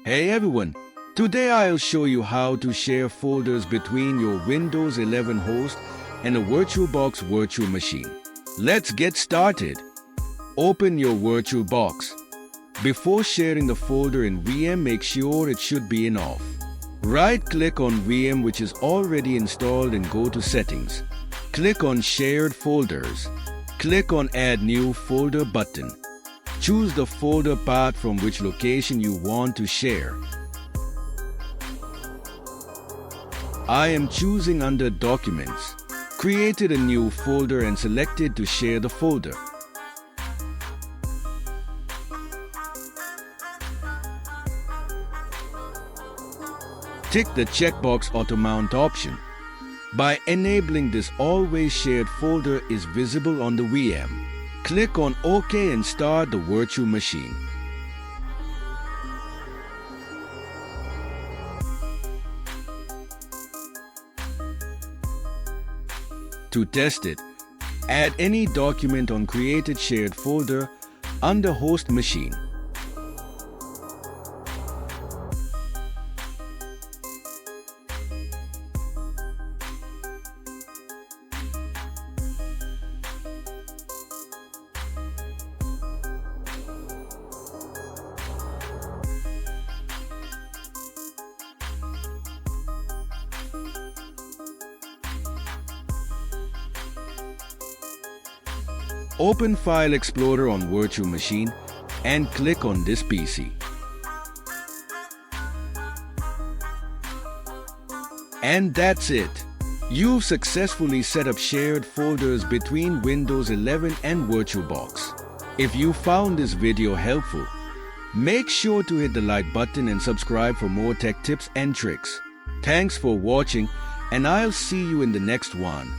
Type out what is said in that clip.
Hey everyone, today I'll show you how to share folders between your Windows 11 host and a VirtualBox virtual machine. Let's get started. Open your VirtualBox. Before sharing the folder in VM, make sure it should be in off. Right-click on VM which is already installed and go to Settings. Click on Shared Folders. Click on Add New Folder button. Choose the folder path from which location you want to share. I am choosing under Documents. Created a new folder and selected to share the folder. Tick the checkbox Auto Mount option. By enabling this, always shared folder is visible on the VM. Click on OK and start the virtual machine. To test it, add any document on created shared folder under host machine. Open File Explorer on virtual machine and click on this PC. And that's it. You've successfully set up shared folders between Windows 11 and VirtualBox. If you found this video helpful, make sure to hit the like button and subscribe for more tech tips and tricks. Thanks for watching, and I'll see you in the next one.